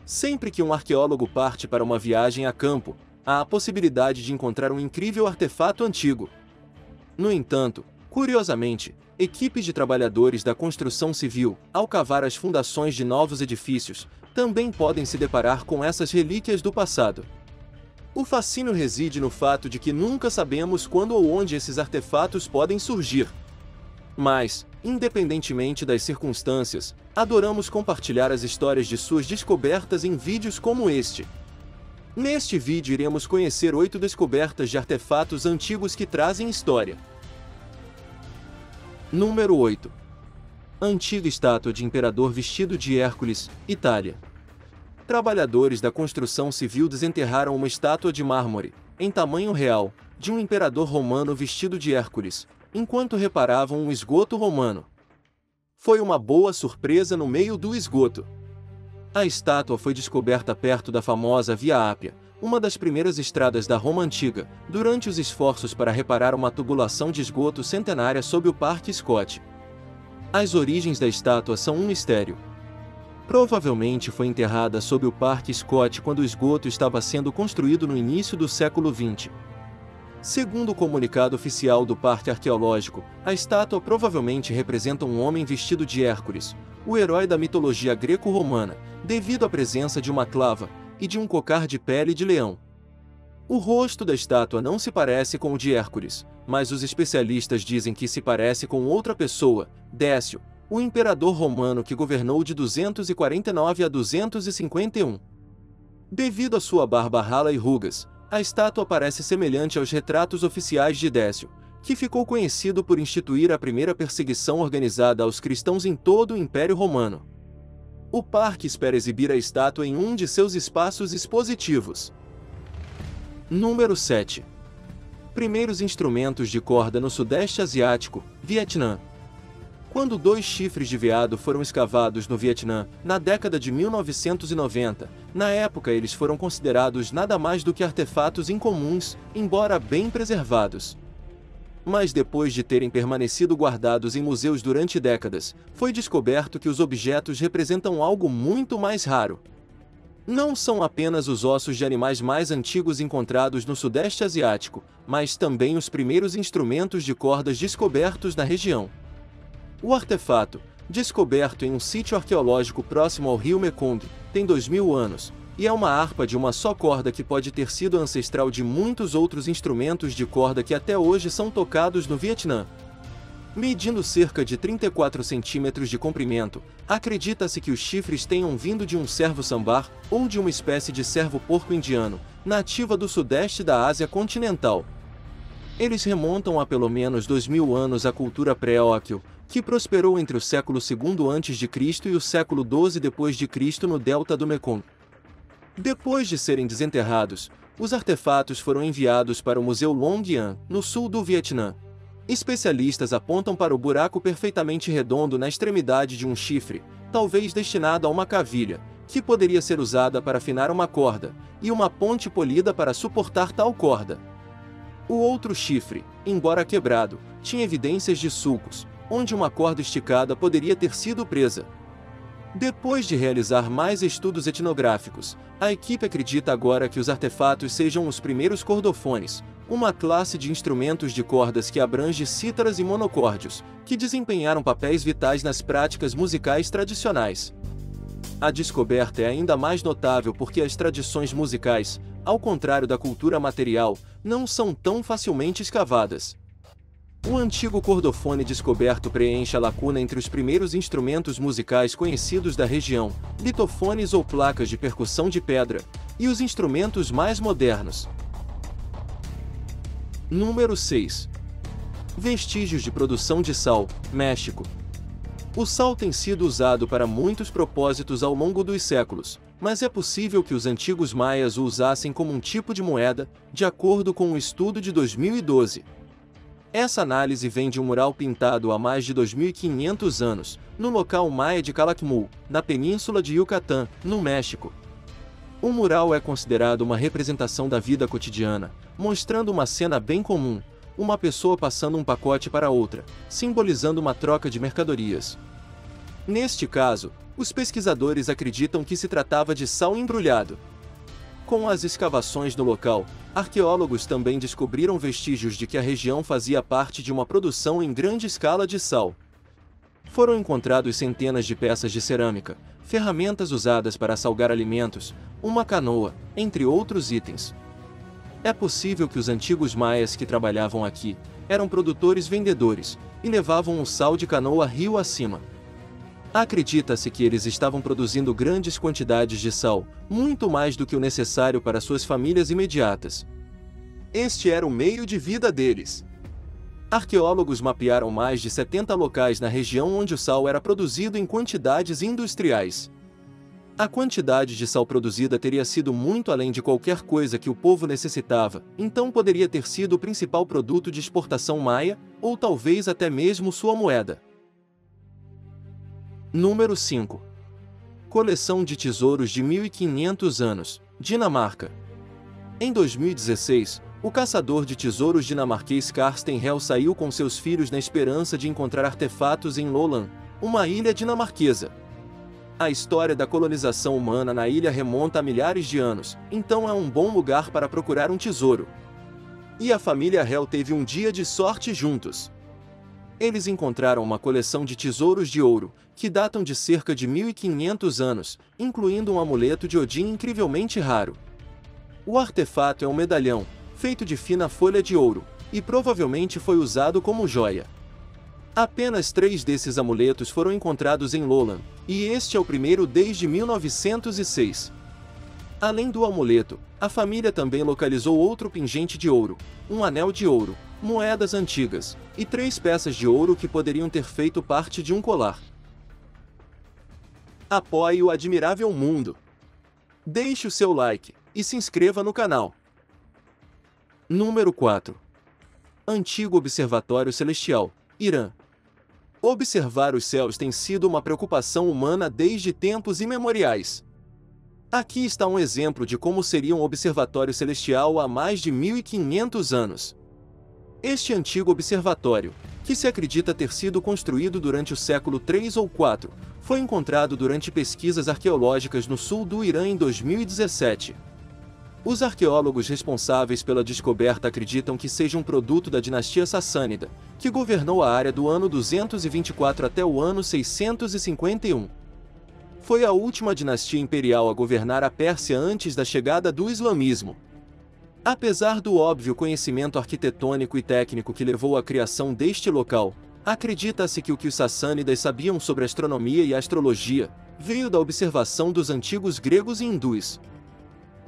Sempre que um arqueólogo parte para uma viagem a campo, há a possibilidade de encontrar um incrível artefato antigo. No entanto, curiosamente, equipes de trabalhadores da construção civil, ao cavar as fundações de novos edifícios, também podem se deparar com essas relíquias do passado. O fascínio reside no fato de que nunca sabemos quando ou onde esses artefatos podem surgir. Mas, independentemente das circunstâncias, adoramos compartilhar as histórias de suas descobertas em vídeos como este. Neste vídeo iremos conhecer 8 descobertas de artefatos antigos que trazem história. Número 8. Antiga estátua de imperador vestido de Hércules, Itália. Trabalhadores da construção civil desenterraram uma estátua de mármore, em tamanho real, de um imperador romano vestido de Hércules, enquanto reparavam um esgoto romano. Foi uma boa surpresa no meio do esgoto. A estátua foi descoberta perto da famosa Via Ápia, uma das primeiras estradas da Roma Antiga, durante os esforços para reparar uma tubulação de esgoto centenária sob o Parque Scott. As origens da estátua são um mistério. Provavelmente foi enterrada sob o Parque Scott quando o esgoto estava sendo construído no início do século XX. Segundo o comunicado oficial do Parque Arqueológico, a estátua provavelmente representa um homem vestido de Hércules, o herói da mitologia greco-romana, devido à presença de uma clava e de um cocar de pele de leão. O rosto da estátua não se parece com o de Hércules, mas os especialistas dizem que se parece com outra pessoa, Décio, o imperador romano que governou de 249 a 251. Devido à sua barba rala e rugas, a estátua parece semelhante aos retratos oficiais de Décio, que ficou conhecido por instituir a primeira perseguição organizada aos cristãos em todo o Império Romano. O parque espera exibir a estátua em um de seus espaços expositivos. Número 7. Primeiros instrumentos de corda no Sudeste Asiático, Vietnã. Quando 2 chifres de veado foram escavados no Vietnã, na década de 1990, na época eles foram considerados nada mais do que artefatos incomuns, embora bem preservados. Mas depois de terem permanecido guardados em museus durante décadas, foi descoberto que os objetos representam algo muito mais raro. Não são apenas os ossos de animais mais antigos encontrados no Sudeste Asiático, mas também os primeiros instrumentos de cordas descobertos na região. O artefato, descoberto em um sítio arqueológico próximo ao rio Mekong, tem 2000 anos, e é uma harpa de uma só corda que pode ter sido ancestral de muitos outros instrumentos de corda que até hoje são tocados no Vietnã. Medindo cerca de 34 centímetros de comprimento, acredita-se que os chifres tenham vindo de um cervo-sambar ou de uma espécie de cervo-porco indiano, nativa do sudeste da Ásia continental. Eles remontam a pelo menos 2000 anos à cultura pré-Óquio, que prosperou entre o século II a.C. e o século XII d.C. no delta do Mekong. Depois de serem desenterrados, os artefatos foram enviados para o Museu Long An, no sul do Vietnã. Especialistas apontam para o buraco perfeitamente redondo na extremidade de um chifre, talvez destinado a uma cavilha, que poderia ser usada para afinar uma corda, e uma ponte polida para suportar tal corda. O outro chifre, embora quebrado, tinha evidências de sulcos, onde uma corda esticada poderia ter sido presa. Depois de realizar mais estudos etnográficos, a equipe acredita agora que os artefatos sejam os primeiros cordofones, uma classe de instrumentos de cordas que abrange cítaras e monocórdios, que desempenharam papéis vitais nas práticas musicais tradicionais. A descoberta é ainda mais notável porque as tradições musicais, ao contrário da cultura material, não são tão facilmente escavadas. O antigo cordofone descoberto preenche a lacuna entre os primeiros instrumentos musicais conhecidos da região, litofones ou placas de percussão de pedra, e os instrumentos mais modernos. Número 6. Vestígios de produção de sal, México. O sal tem sido usado para muitos propósitos ao longo dos séculos, mas é possível que os antigos maias o usassem como um tipo de moeda, de acordo com um estudo de 2012. Essa análise vem de um mural pintado há mais de 2.500 anos, no local maia de Calakmul, na península de Yucatán, no México. O mural é considerado uma representação da vida cotidiana, mostrando uma cena bem comum, uma pessoa passando um pacote para outra, simbolizando uma troca de mercadorias. Neste caso, os pesquisadores acreditam que se tratava de sal embrulhado. Com as escavações no local, arqueólogos também descobriram vestígios de que a região fazia parte de uma produção em grande escala de sal. Foram encontrados centenas de peças de cerâmica, ferramentas usadas para salgar alimentos, uma canoa, entre outros itens. É possível que os antigos maias que trabalhavam aqui eram produtores-vendedores e levavam o sal de canoa rio acima. Acredita-se que eles estavam produzindo grandes quantidades de sal, muito mais do que o necessário para suas famílias imediatas. Este era o meio de vida deles. Arqueólogos mapearam mais de 70 locais na região onde o sal era produzido em quantidades industriais. A quantidade de sal produzida teria sido muito além de qualquer coisa que o povo necessitava, então poderia ter sido o principal produto de exportação maia, ou talvez até mesmo sua moeda. Número 5. Coleção de tesouros de 1500 anos, Dinamarca. Em 2016, o caçador de tesouros dinamarquês Carsten Hell saiu com seus filhos na esperança de encontrar artefatos em Lolland, uma ilha dinamarquesa. A história da colonização humana na ilha remonta a milhares de anos, então é um bom lugar para procurar um tesouro. E a família Hell teve um dia de sorte juntos. Eles encontraram uma coleção de tesouros de ouro, que datam de cerca de 1500 anos, incluindo um amuleto de Odin incrivelmente raro. O artefato é um medalhão, feito de fina folha de ouro, e provavelmente foi usado como joia. Apenas 3 desses amuletos foram encontrados em Lolland, e este é o primeiro desde 1906. Além do amuleto, a família também localizou outro pingente de ouro, um anel de ouro, moedas antigas, e 3 peças de ouro que poderiam ter feito parte de um colar. Apoie o admirável mundo. Deixe o seu like e se inscreva no canal. Número 4. Antigo Observatório Celestial, Irã. Observar os céus tem sido uma preocupação humana desde tempos imemoriais. Aqui está um exemplo de como seria um observatório celestial há mais de 1500 anos. Este antigo observatório, que se acredita ter sido construído durante o século III ou IV, foi encontrado durante pesquisas arqueológicas no sul do Irã em 2017. Os arqueólogos responsáveis pela descoberta acreditam que seja um produto da dinastia Sassânida, que governou a área do ano 224 até o ano 651. Foi a última dinastia imperial a governar a Pérsia antes da chegada do islamismo. Apesar do óbvio conhecimento arquitetônico e técnico que levou à criação deste local, acredita-se que o que os sassânidas sabiam sobre astronomia e astrologia veio da observação dos antigos gregos e hindus.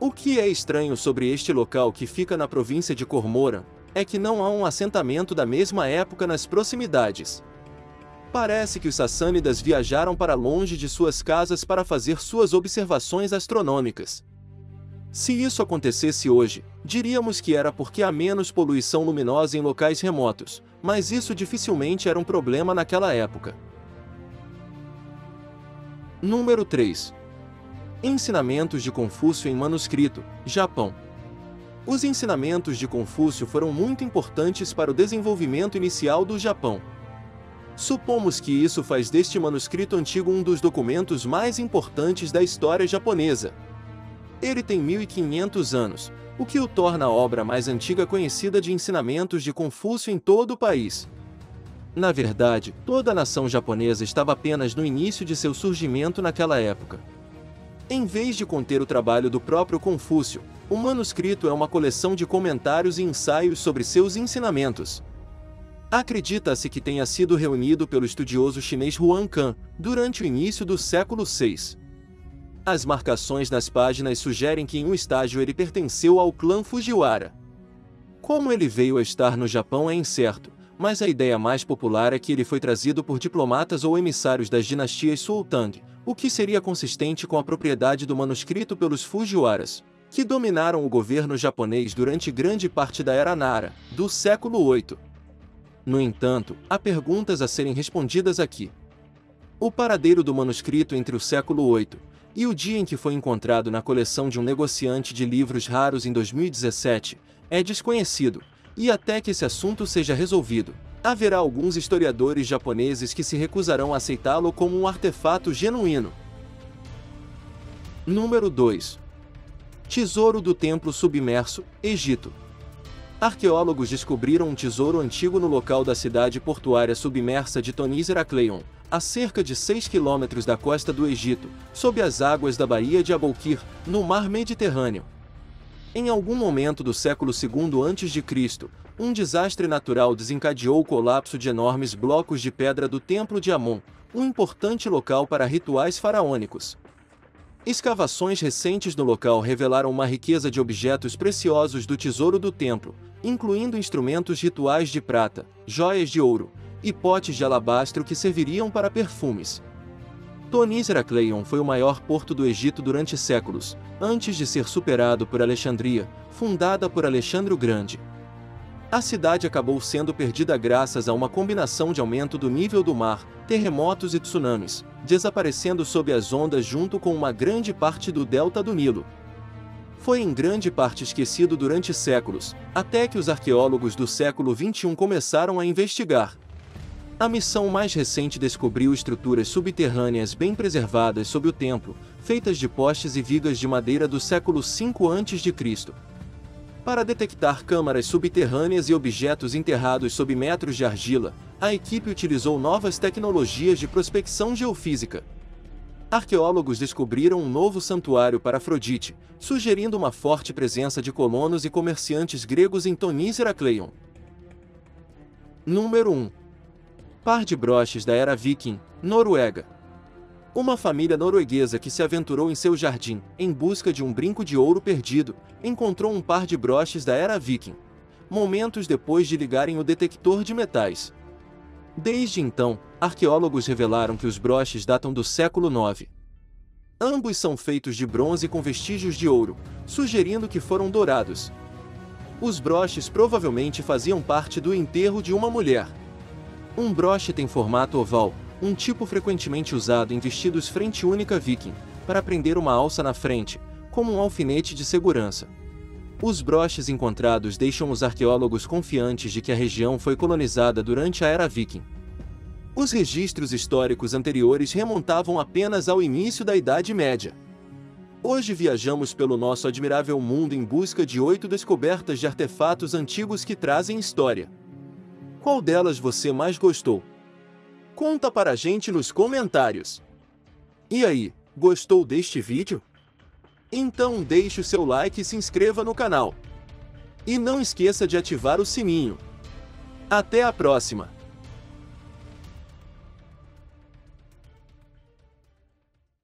O que é estranho sobre este local que fica na província de Cormoran é que não há um assentamento da mesma época nas proximidades. Parece que os sassânidas viajaram para longe de suas casas para fazer suas observações astronômicas. Se isso acontecesse hoje, diríamos que era porque há menos poluição luminosa em locais remotos, mas isso dificilmente era um problema naquela época. Número 3. Ensinamentos de Confúcio em manuscrito, Japão. Os ensinamentos de Confúcio foram muito importantes para o desenvolvimento inicial do Japão. Supomos que isso faz deste manuscrito antigo um dos documentos mais importantes da história japonesa. Ele tem 1500 anos, o que o torna a obra mais antiga conhecida de ensinamentos de Confúcio em todo o país. Na verdade, toda a nação japonesa estava apenas no início de seu surgimento naquela época. Em vez de conter o trabalho do próprio Confúcio, o manuscrito é uma coleção de comentários e ensaios sobre seus ensinamentos. Acredita-se que tenha sido reunido pelo estudioso chinês Huang Can durante o início do século VI. As marcações nas páginas sugerem que em um estágio ele pertenceu ao clã Fujiwara. Como ele veio a estar no Japão é incerto, mas a ideia mais popular é que ele foi trazido por diplomatas ou emissários das dinastias Sultang, o que seria consistente com a propriedade do manuscrito pelos Fujiwaras, que dominaram o governo japonês durante grande parte da Era Nara, do século VIII. No entanto, há perguntas a serem respondidas aqui. O paradeiro do manuscrito entre o século VIII e o dia em que foi encontrado na coleção de um negociante de livros raros em 2017 é desconhecido, e até que esse assunto seja resolvido, Haverá alguns historiadores japoneses que se recusarão a aceitá-lo como um artefato genuíno. Número 2. Tesouro do Templo Submerso, Egito. Arqueólogos descobriram um tesouro antigo no local da cidade portuária submersa de Tonis Herakleion, a cerca de 6 quilômetros da costa do Egito, sob as águas da Baía de Aboukir, no Mar Mediterrâneo. Em algum momento do século II a.C., um desastre natural desencadeou o colapso de enormes blocos de pedra do Templo de Amon, um importante local para rituais faraônicos. Escavações recentes no local revelaram uma riqueza de objetos preciosos do tesouro do templo, incluindo instrumentos rituais de prata, joias de ouro e potes de alabastro que serviriam para perfumes. Tonis Herakleion foi o maior porto do Egito durante séculos, antes de ser superado por Alexandria, fundada por Alexandre o Grande. A cidade acabou sendo perdida graças a uma combinação de aumento do nível do mar, terremotos e tsunamis, desaparecendo sob as ondas junto com uma grande parte do delta do Nilo. Foi em grande parte esquecido durante séculos, até que os arqueólogos do século XXI começaram a investigar. A missão mais recente descobriu estruturas subterrâneas bem preservadas sob o templo, feitas de postes e vigas de madeira do século V a.C. Para detectar câmaras subterrâneas e objetos enterrados sob metros de argila, a equipe utilizou novas tecnologias de prospecção geofísica. Arqueólogos descobriram um novo santuário para Afrodite, sugerindo uma forte presença de colonos e comerciantes gregos em Tonis Herakleion. Número 1. Par de broches da Era Viking, Noruega. Uma família norueguesa que se aventurou em seu jardim, em busca de um brinco de ouro perdido, encontrou um par de broches da Era Viking, momentos depois de ligarem o detector de metais. Desde então, arqueólogos revelaram que os broches datam do século IX. Ambos são feitos de bronze com vestígios de ouro, sugerindo que foram dourados. Os broches provavelmente faziam parte do enterro de uma mulher. Um broche tem formato oval, um tipo frequentemente usado em vestidos frente única viking, para prender uma alça na frente, como um alfinete de segurança. Os broches encontrados deixam os arqueólogos confiantes de que a região foi colonizada durante a Era Viking. Os registros históricos anteriores remontavam apenas ao início da Idade Média. Hoje viajamos pelo nosso admirável mundo em busca de 8 descobertas de artefatos antigos que trazem história. Qual delas você mais gostou? Conta para a gente nos comentários. E aí, gostou deste vídeo? Então deixe o seu like e se inscreva no canal. E não esqueça de ativar o sininho. Até a próxima!